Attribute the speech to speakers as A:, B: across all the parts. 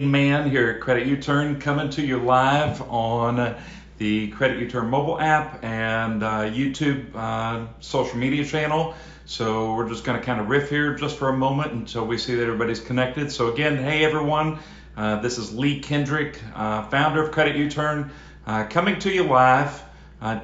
A: Man here at CreditUturn, coming to you live on the CreditUturn mobile app and YouTube social media channel. So we're just going to kind of riff here just for a moment until we see that everybody's connected. So again, hey everyone, this is Lee Kendrick, founder of CreditUturn, coming to you live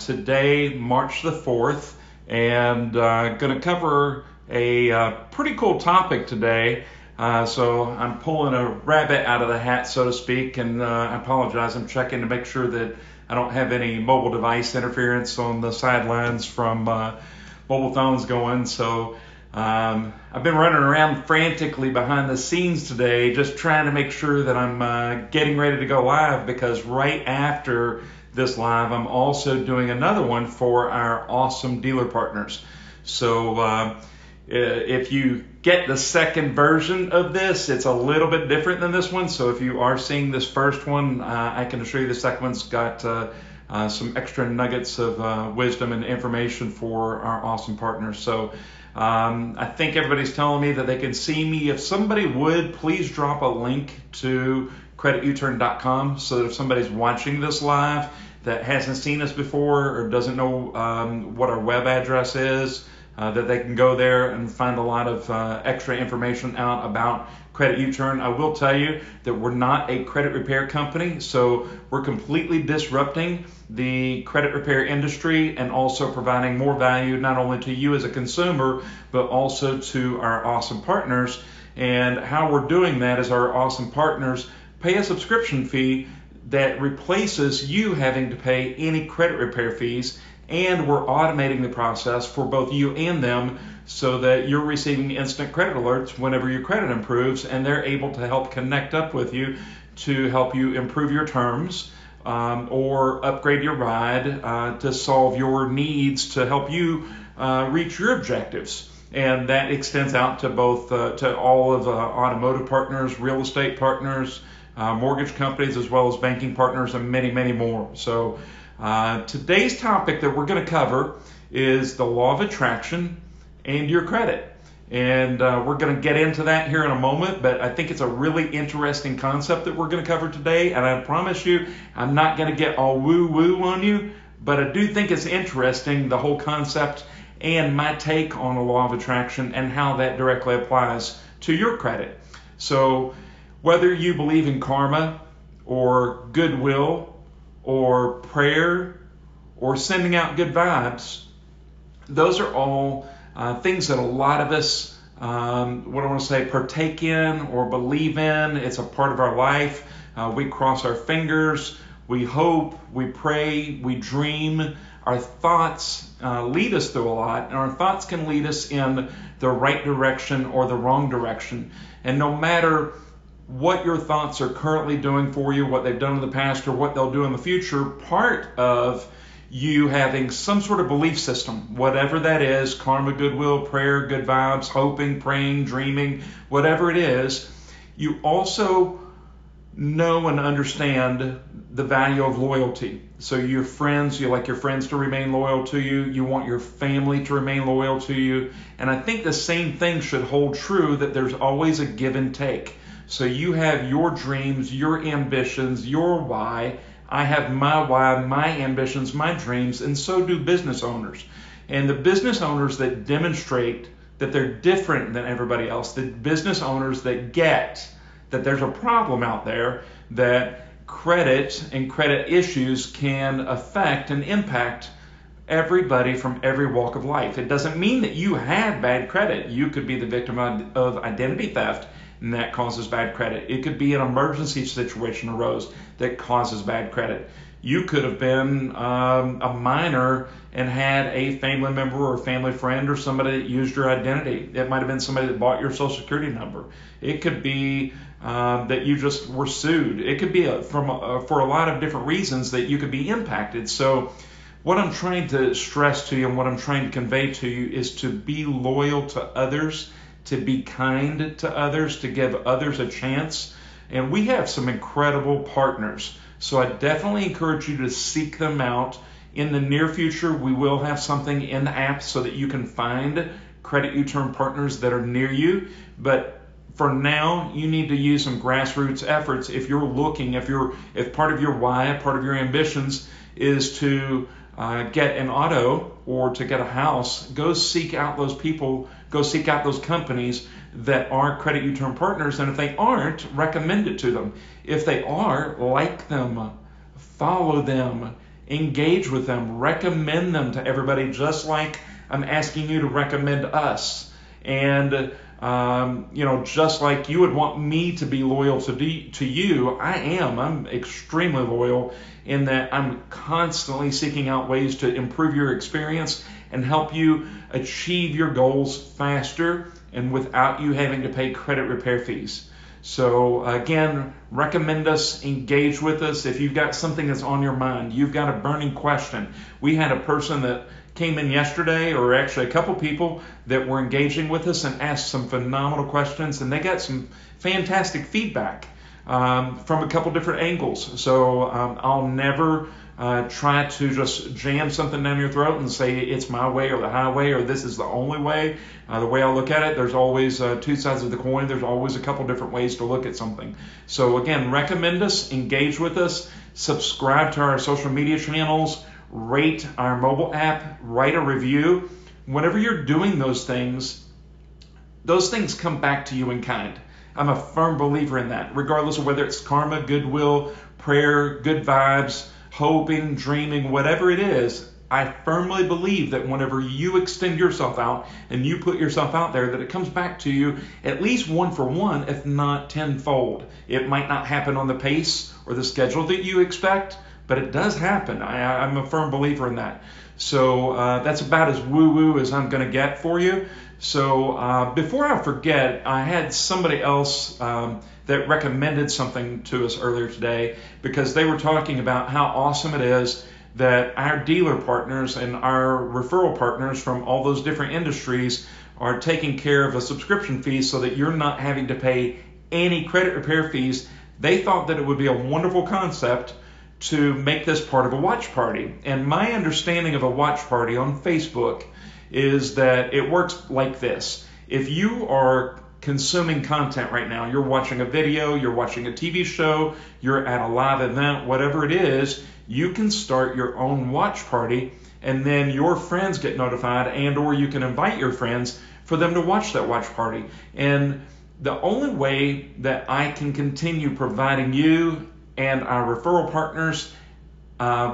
A: today, March the 4th, and going to cover a pretty cool topic today. So I'm pulling a rabbit out of the hat, so to speak, and I apologize. I'm checking to make sure that I don't have any mobile device interference on the sidelines from mobile phones going. So I've been running around frantically behind the scenes today, just trying to make sure that I'm getting ready to go live, because right after this live, I'm also doing another one for our awesome dealer partners. So if you get the second version of this, it's a little bit different than this one. So if you are seeing this first one, I can assure you the second one's got some extra nuggets of wisdom and information for our awesome partners. So I think everybody's telling me that they can see me. If somebody would, please drop a link to CreditUturn.com so that if somebody's watching this live that hasn't seen us before or doesn't know what our web address is, that they can go there and find a lot of extra information out about CreditUturn. I will tell you that we're not a credit repair company, so we're completely disrupting the credit repair industry and also providing more value not only to you as a consumer, but also to our awesome partners. And how we're doing that is our awesome partners pay a subscription fee that replaces you having to pay any credit repair fees. And we're automating the process for both you and them so that you're receiving instant credit alerts whenever your credit improves, and they're able to help connect up with you to help you improve your terms or upgrade your ride to solve your needs to help you reach your objectives. And that extends out to both to all of automotive partners, real estate partners, mortgage companies, as well as banking partners, and many, many more. So today's topic that we're going to cover is the law of attraction and your credit. And we're going to get into that here in a moment, but I think it's a really interesting concept that we're going to cover today. And I promise you, I'm not going to get all woo-woo on you, but I do think it's interesting, the whole concept and my take on the law of attraction and how that directly applies to your credit. So whether you believe in karma or goodwill or prayer, or sending out good vibes, those are all things that a lot of us, partake in or believe in. It's a part of our life. We cross our fingers, we hope, we pray, we dream. Our thoughts lead us through a lot, and our thoughts can lead us in the right direction or the wrong direction. And no matter what your thoughts are currently doing for you, what they've done in the past, or what they'll do in the future, part of you having some sort of belief system, whatever that is, karma, goodwill, prayer, good vibes, hoping, praying, dreaming, whatever it is, you also know and understand the value of loyalty. So your friends, you like your friends to remain loyal to you. You want your family to remain loyal to you. And I think the same thing should hold true, that there's always a give and take. So you have your dreams, your ambitions, your why. I have my why, my ambitions, my dreams, and so do business owners. And the business owners that demonstrate that they're different than everybody else, the business owners that get that there's a problem out there, that credit and credit issues can affect and impact everybody from every walk of life. It doesn't mean that you had bad credit. You could be the victim of identity theft, and that causes bad credit. It could be an emergency situation arose that causes bad credit. You could have been a minor and had a family member or a family friend or somebody that used your identity. It might have been somebody that bought your social security number. It could be that you just were sued. It could be for a lot of different reasons that you could be impacted. So what I'm trying to stress to you and what I'm trying to convey to you is to be loyal to others, to be kind to others, to give others a chance. And we have some incredible partners. So I definitely encourage you to seek them out. In the near future, we will have something in the app so that you can find CreditUturn partners that are near you. But for now, you need to use some grassroots efforts. If you're looking, if part of your why, part of your ambitions is to get an auto or to get a house, go seek out those people, go seek out those companies that are CreditUturn partners. And if they aren't, recommend it to them. If they are, like them, follow them, engage with them, recommend them to everybody, just like I'm asking you to recommend us. And just like you would want me to be loyal to you, I'm extremely loyal in that I'm constantly seeking out ways to improve your experience and help you achieve your goals faster and without you having to pay credit repair fees. So again, recommend us, engage with us. If you've got something that's on your mind, you've got a burning question. We had a person that came in yesterday, or actually a couple people that were engaging with us and asked some phenomenal questions, and they got some fantastic feedback from a couple different angles. So I'll never try to just jam something down your throat and say it's my way or the highway or this is the only way. The way I look at it, there's always two sides of the coin. There's always a couple different ways to look at something. So again, recommend us, engage with us, subscribe to our social media channels, rate our mobile app, write a review. Whenever you're doing those things come back to you in kind. I'm a firm believer in that, regardless of whether it's karma, goodwill, prayer, good vibes, hoping, dreaming, whatever it is. I firmly believe that whenever you extend yourself out and you put yourself out there, that it comes back to you at least 1 for 1, if not tenfold. It might not happen on the pace or the schedule that you expect, but it does happen. I'm a firm believer in that. So that's about as woo-woo as I'm going to get for you. So before I forget, I had somebody else that recommended something to us earlier today, because they were talking about how awesome it is that our dealer partners and our referral partners from all those different industries are taking care of a subscription fee so that you're not having to pay any credit repair fees. They thought that it would be a wonderful concept to make this part of a watch party. And my understanding of a watch party on Facebook is that it works like this. If you are consuming content right now, you're watching a video, you're watching a TV show, you're at a live event, whatever it is, you can start your own watch party, and then your friends get notified, and or you can invite your friends for them to watch that watch party. And the only way that I can continue providing you and our referral partners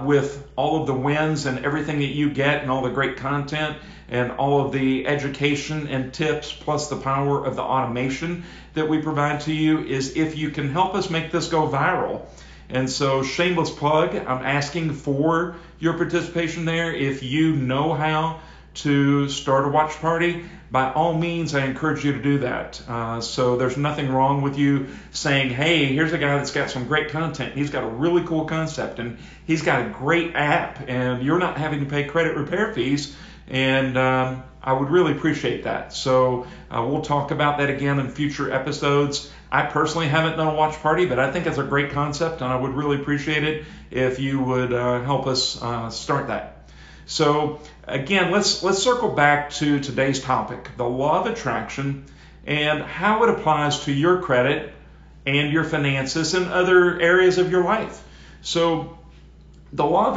A: with all of the wins and everything that you get and all the great content and all of the education and tips, plus the power of the automation that we provide to you, is if you can help us make this go viral. And so, shameless plug, I'm asking for your participation there. If you know how to start a watch party, by all means, I encourage you to do that. So there's nothing wrong with you saying, hey, here's a guy that's got some great content. He's got a really cool concept, and he's got a great app, and you're not having to pay credit repair fees. And I would really appreciate that. So we'll talk about that again in future episodes. I personally haven't done a watch party, but I think it's a great concept, and I would really appreciate it if you would help us start that. So again, let's circle back to today's topic, the law of attraction, and how it applies to your credit and your finances and other areas of your life. So the law of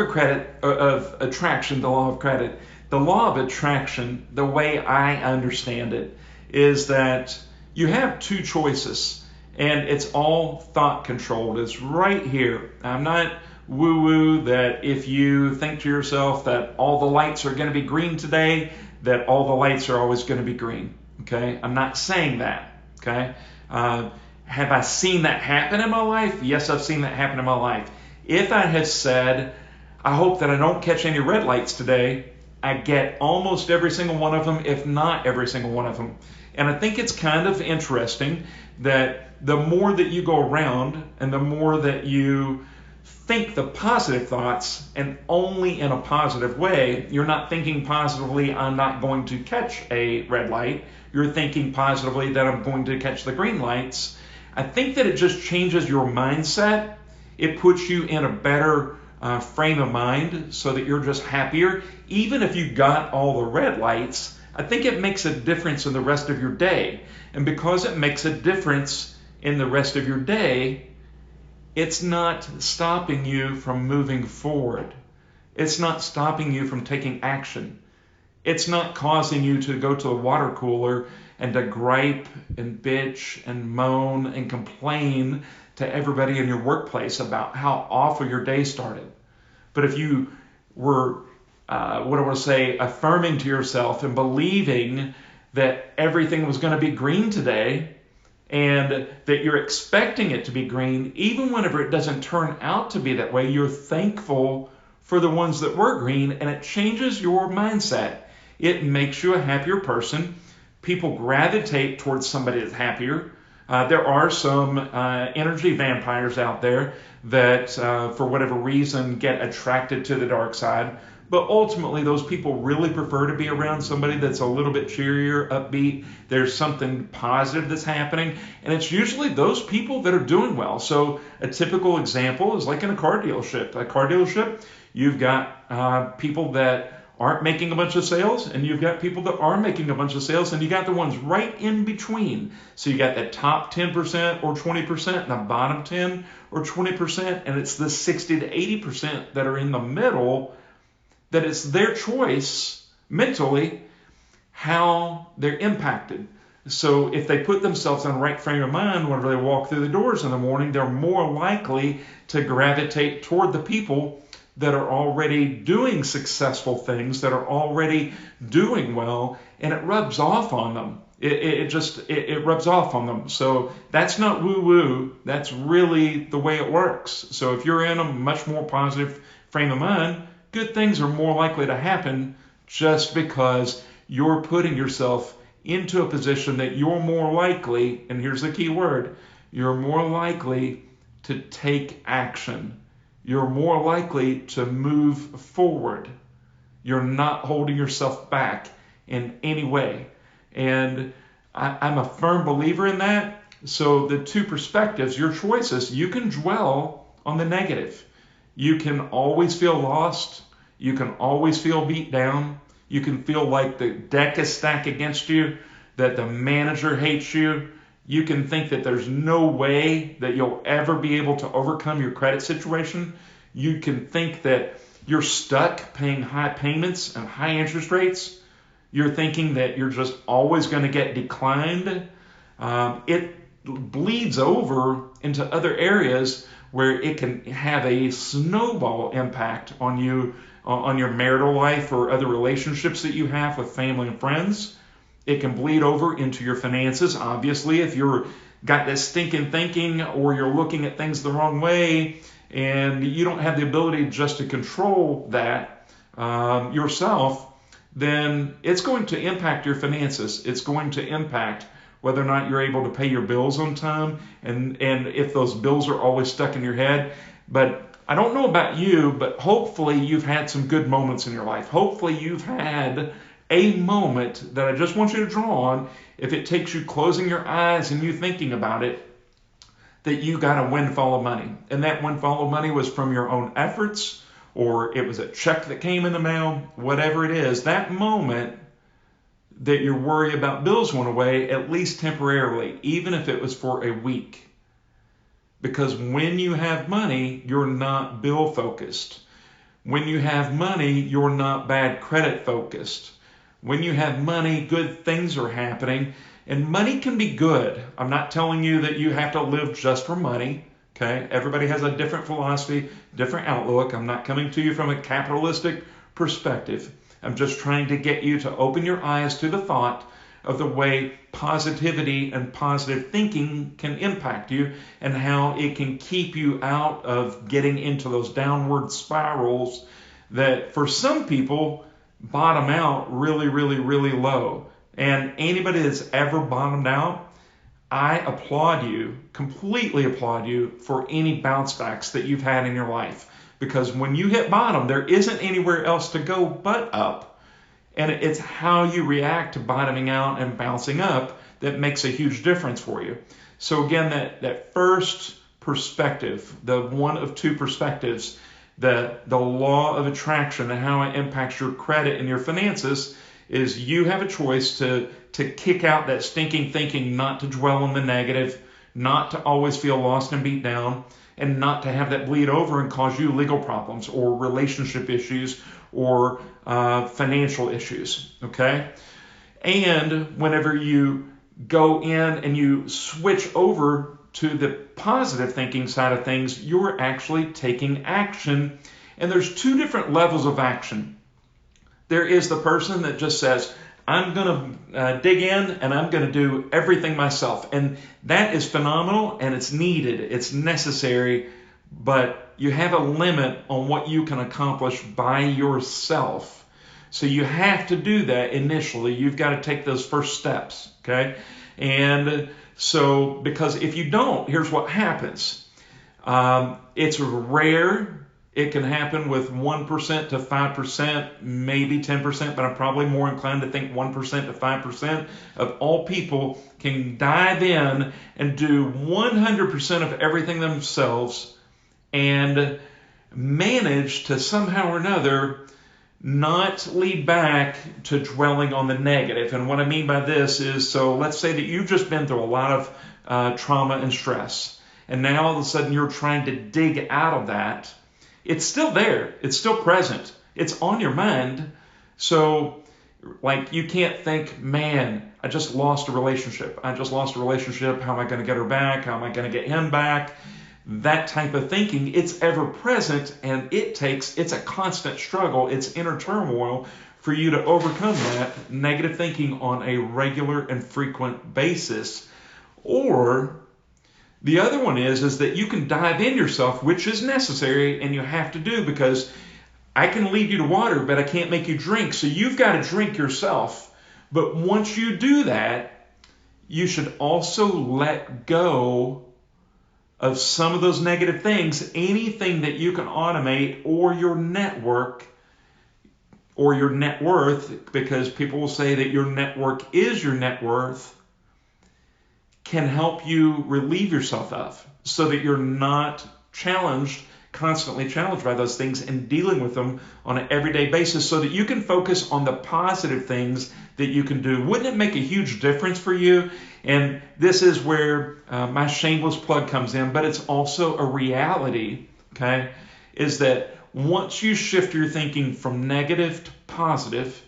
A: attraction, the law of attraction, the way I understand it, is that you have two choices, and it's all thought controlled. It's right here. I'm not woo-woo that if you think to yourself that all the lights are going to be green today, that all the lights are always going to be green. Okay? I'm not saying that. Okay? Have I seen that happen in my life? Yes, I've seen that happen in my life. If I had said, I hope that I don't catch any red lights today, I get almost every single one of them, if not every single one of them. And I think it's kind of interesting that the more that you go around and the more that you think the positive thoughts, and only in a positive way, you're not thinking positively, I'm not going to catch a red light. You're thinking positively that I'm going to catch the green lights. I think that it just changes your mindset. It puts you in a better frame of mind so that you're just happier. Even if you got all the red lights, I think it makes a difference in the rest of your day. And because it makes a difference in the rest of your day, it's not stopping you from moving forward. It's not stopping you from taking action. It's not causing you to go to the water cooler and to gripe and bitch and moan and complain to everybody in your workplace about how awful your day started. But if you were, affirming to yourself and believing that everything was going to be green today, and that you're expecting it to be green, even whenever it doesn't turn out to be that way, you're thankful for the ones that were green, and it changes your mindset. It makes you a happier person. People gravitate towards somebody that's happier. There are some energy vampires out there that, for whatever reason, get attracted to the dark side. But ultimately, those people really prefer to be around somebody that's a little bit cheerier, upbeat. There's something positive that's happening. And it's usually those people that are doing well. So a typical example is like in a car dealership. A car dealership, you've got people that aren't making a bunch of sales, and you've got people that are making a bunch of sales, and you got the ones right in between. So you got the top 10% or 20% and the bottom 10 or 20%, and it's the 60 to 80% that are in the middle, that it's their choice mentally how they're impacted. So if they put themselves in the right frame of mind whenever they walk through the doors in the morning, they're more likely to gravitate toward the people that are already doing successful things, that are already doing well, and it rubs off on them. It rubs off on them. So that's not woo-woo. That's really the way it works. So if you're in a much more positive frame of mind, good things are more likely to happen just because you're putting yourself into a position that you're more likely, and here's the key word, you're more likely to take action. You're more likely to move forward. You're not holding yourself back in any way. And I'm a firm believer in that. So the two perspectives, your choices, you can dwell on the negative. You can always feel lost. You can always feel beat down. You can feel like the deck is stacked against you, that the manager hates you. You can think that there's no way that you'll ever be able to overcome your credit situation. You can think that you're stuck paying high payments and high interest rates. You're thinking that you're just always going to get declined. It bleeds over into other areas where it can have a snowball impact on you, on your marital life or other relationships that you have with family and friends. It can bleed over into your finances. Obviously, if you're got this stinking thinking or you're looking at things the wrong way and you don't have the ability just to control that yourself, then it's going to impact your finances. It's going to impact whether or not you're able to pay your bills on time and if those bills are always stuck in your head. But I don't know about you, but hopefully you've had some good moments in your life. Hopefully you've had a moment that I just want you to draw on, if it takes you closing your eyes and you thinking about it, that you got a windfall of money. And that windfall of money was from your own efforts, or it was a check that came in the mail, whatever it is. That moment that your worry about bills went away, at least temporarily, even if it was for a week. Because when you have money, you're not bill focused. When you have money, you're not bad credit focused. When you have money, good things are happening, and money can be good. I'm not telling you that you have to live just for money, okay? Everybody has a different philosophy, different outlook. I'm not coming to you from a capitalistic perspective. I'm just trying to get you to open your eyes to the thought of the way positivity and positive thinking can impact you and how it can keep you out of getting into those downward spirals that for some people bottom out really, really, really low. And anybody that's ever bottomed out, I applaud you, completely applaud you for any bounce backs that you've had in your life. Because when you hit bottom, there isn't anywhere else to go but up. And it's how you react to bottoming out and bouncing up that makes a huge difference for you. So again, that first perspective, the one of two perspectives, the law of attraction and how it impacts your credit and your finances, is you have a choice to kick out that stinking thinking, not to dwell on the negative, not to always feel lost and beat down, and not to have that bleed over and cause you legal problems or relationship issues or financial issues, okay? And whenever you go in and you switch over to the positive thinking side of things, you're actually taking action. And there's two different levels of action. There is the person that just says, I'm going to dig in and I'm going to do everything myself. And that is phenomenal and it's needed. It's necessary, but you have a limit on what you can accomplish by yourself. So you have to do that initially. You've got to take those first steps, okay? And so, because if you don't, here's what happens. It's rare. It can happen with 1% to 5%, maybe 10%, but I'm probably more inclined to think 1% to 5% of all people can dive in and do 100% of everything themselves and manage to somehow or another not lead back to dwelling on the negative. And what I mean by this is, so let's say that you've just been through a lot of trauma and stress, and now all of a sudden you're trying to dig out of that. It's still there. It's still present. It's on your mind. So, like, you can't think, man, I just lost a relationship. I just lost a relationship. How am I going to get her back? How am I going to get him back? That type of thinking, it's ever present, and it's a constant struggle. It's inner turmoil for you to overcome that negative thinking on a regular and frequent basis. Or the other one is that you can dive in yourself, which is necessary and you have to do, because I can lead you to water, but I can't make you drink. So you've got to drink yourself. But once you do that, you should also let go of some of those negative things, anything that you can automate, or your network or your net worth, because people will say that your network is your net worth, can help you relieve yourself of, so that you're not constantly challenged by those things and dealing with them on an everyday basis, so that you can focus on the positive things that you can do. Wouldn't it make a huge difference for you? And this is where my shameless plug comes in, but it's also a reality, okay, is that once you shift your thinking from negative to positive,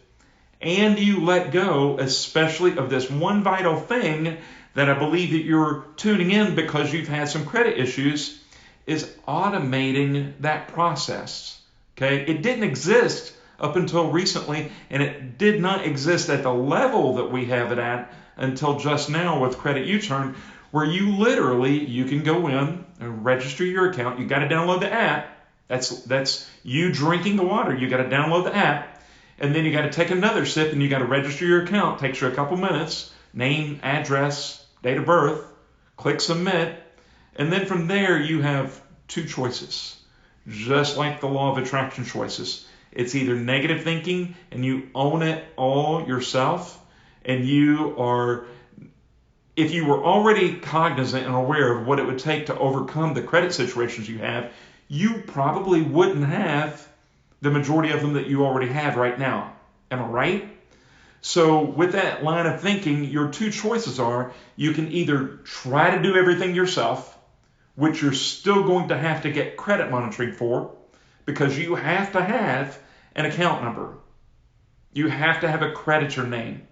A: and you let go, especially of this one vital thing that I believe that you're tuning in because you've had some credit issues, is automating that process. Okay? It didn't exist up until recently, and it did not exist at the level that we have it at until just now with CreditUturn, where you can go in and register your account. You got to download the app. That's you drinking the water. You got to download the app, and then you got to take another sip, and you got to register your account. Takes you a couple minutes. Name, address, date of birth. Click submit. And then from there, you have two choices, just like the law of attraction choices. It's either negative thinking and you own it all yourself, and if you were already cognizant and aware of what it would take to overcome the credit situations you have, you probably wouldn't have the majority of them that you already have right now. Am I right? So with that line of thinking, your two choices are, you can either try to do everything yourself, which you're still going to have to get credit monitoring for, because you have to have an account number. You have to have a creditor name.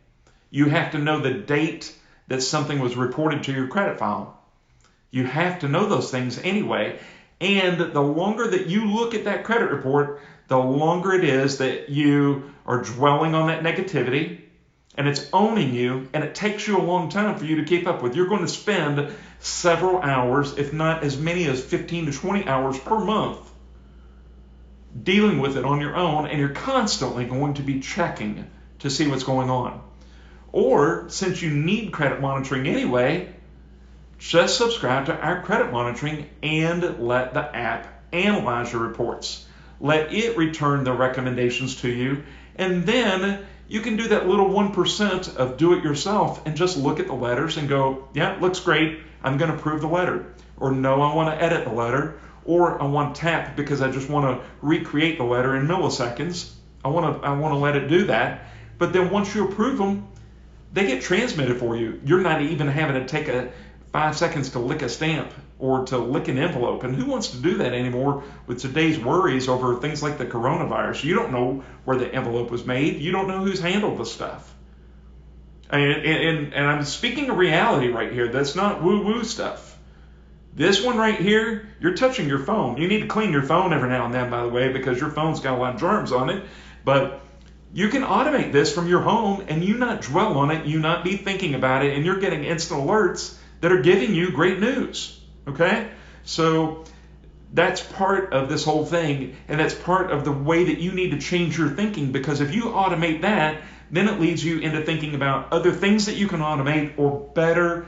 A: You have to know the date that something was reported to your credit file. You have to know those things anyway. And the longer that you look at that credit report, the longer it is that you are dwelling on that negativity, and it's owning you, and it takes you a long time for you to keep up with. You're going to spend several hours, if not as many as 15 to 20 hours per month, dealing with it on your own, and you're constantly going to be checking to see what's going on. Or, since you need credit monitoring anyway, just subscribe to our credit monitoring and let the app analyze your reports. Let it return the recommendations to you, and then you can do that little 1% of do it yourself and just look at the letters and go, yeah, it looks great. I'm going to approve the letter. Or no, I want to edit the letter. Or I want to tap because I just want to recreate the letter in milliseconds. I want to let it do that. But then once you approve them, they get transmitted for you. You're not even having to take 5 seconds to lick a stamp or to lick an envelope. And who wants to do that anymore with today's worries over things like the coronavirus? You don't know where the envelope was made. You don't know who's handled the stuff. And I'm speaking of reality right here. That's not woo-woo stuff. This one right here, you're touching your phone. You need to clean your phone every now and then, by the way, because your phone's got a lot of germs on it. But you can automate this from your home and you not dwell on it, you not be thinking about it, and you're getting instant alerts that are giving you great news. Okay? So that's part of this whole thing, and that's part of the way that you need to change your thinking, because if you automate that, then it leads you into thinking about other things that you can automate or better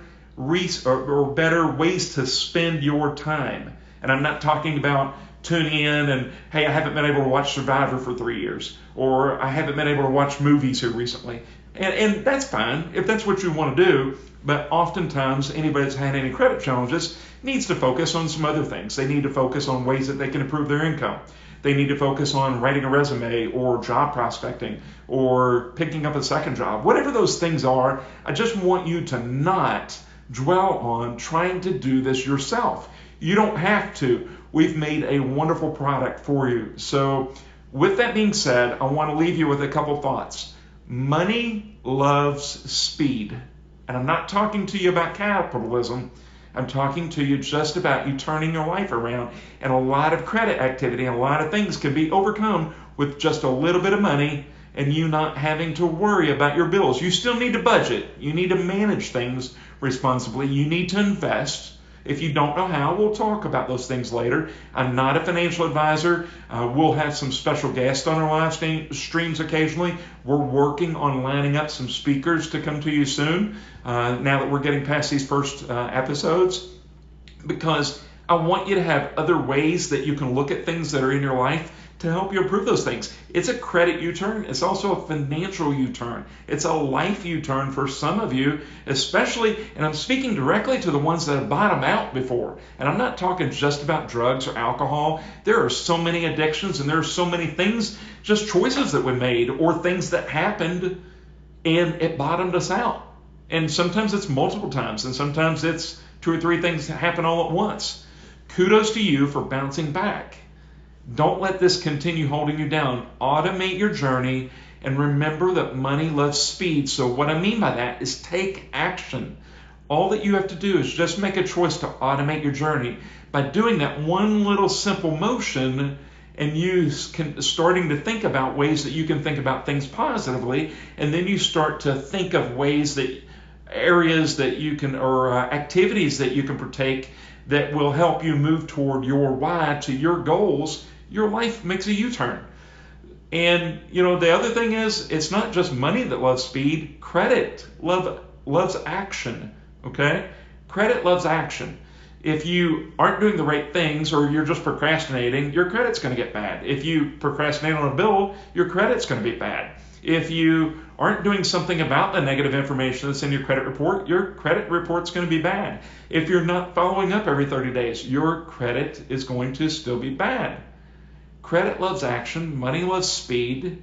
A: ways to spend your time. And I'm not talking about tuning in and, hey, I haven't been able to watch Survivor for 3 years, or I haven't been able to watch movies here recently. And that's fine if that's what you want to do, but oftentimes anybody that's had any credit challenges needs to focus on some other things. They need to focus on ways that they can improve their income. They need to focus on writing a resume or job prospecting or picking up a second job. Whatever those things are, I just want you to not dwell on trying to do this yourself. You don't have to. We've made a wonderful product for you. So with that being said, I want to leave you with a couple thoughts. Money loves speed. And I'm not talking to you about capitalism. I'm talking to you just about you turning your life around. And a lot of credit activity and a lot of things can be overcome with just a little bit of money and you not having to worry about your bills. You still need to budget. You need to manage things responsibly. You need to invest. If you don't know how, we'll talk about those things later. I'm not a financial advisor. We'll have some special guests on our live streams occasionally. We're working on lining up some speakers to come to you soon, now that we're getting past these first episodes, because I want you to have other ways that you can look at things that are in your life to help you improve those things. It's a credit U-turn. It's also a financial U-turn. It's a life U-turn for some of you, especially, and I'm speaking directly to the ones that have bottomed out before. And I'm not talking just about drugs or alcohol. There are so many addictions and there are so many things, just choices that we made or things that happened and it bottomed us out. And sometimes it's multiple times and sometimes it's 2 or 3 things that happen all at once. Kudos to you for bouncing back. Don't let this continue holding you down. Automate your journey and remember that money loves speed. So what I mean by that is take action. All that you have to do is just make a choice to automate your journey. By doing that one little simple motion and you starting to think about ways that you can think about things positively, and then you start to think of ways that areas that you can or activities that you can partake that will help you move toward your why to your goals, your life makes a U-turn. And the other thing is, it's not just money that loves speed. Credit loves action. Okay? Credit loves action. If you aren't doing the right things or you're just procrastinating, your credit's going to get bad. If you procrastinate on a bill, your credit's going to be bad. If you aren't doing something about the negative information that's in your credit report, your credit report's going to be bad. If you're not following up every 30 days, your credit is going to still be bad. Credit loves action. Money loves speed.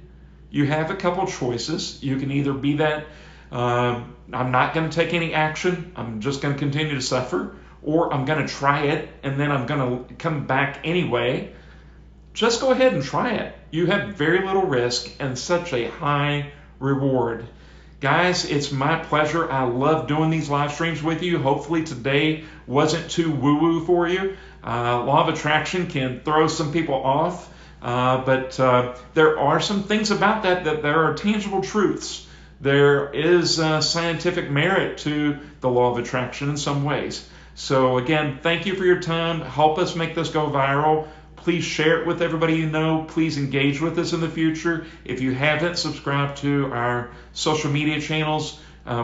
A: You have a couple choices. You can either be that, I'm not going to take any action, I'm just going to continue to suffer, or I'm going to try it and then I'm going to come back anyway. Just go ahead and try it. You have very little risk and such a high reward. Guys, it's my pleasure. I love doing these live streams with you. Hopefully today wasn't too woo-woo for you. Law of attraction can throw some people off, but there are some things about that there are tangible truths. There is scientific merit to the law of attraction in some ways. So again, thank you for your time. Help us make this go viral. Please share it with everybody you know. Please engage with us in the future. If you haven't subscribed to our social media channels,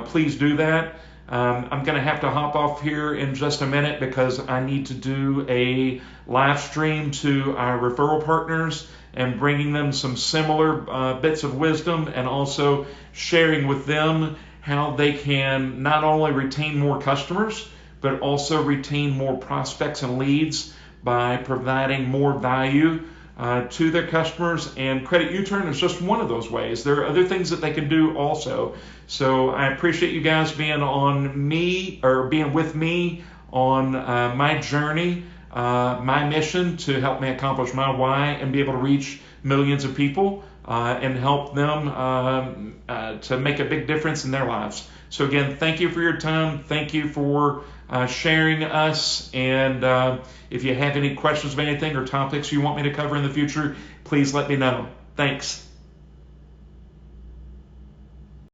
A: please do that. I'm going to have to hop off here in just a minute because I need to do a live stream to our referral partners and bringing them some similar bits of wisdom and also sharing with them how they can not only retain more customers, but also retain more prospects and leads by providing more value to their customers, and CreditUturn is just one of those ways. There are other things that they can do also. So I appreciate you guys being with me on my journey, my mission to help me accomplish my why and be able to reach millions of people and help them to make a big difference in their lives. So again, thank you for your time. Thank you for sharing us. And if you have any questions of anything or topics you want me to cover in the future, please let me know. Thanks.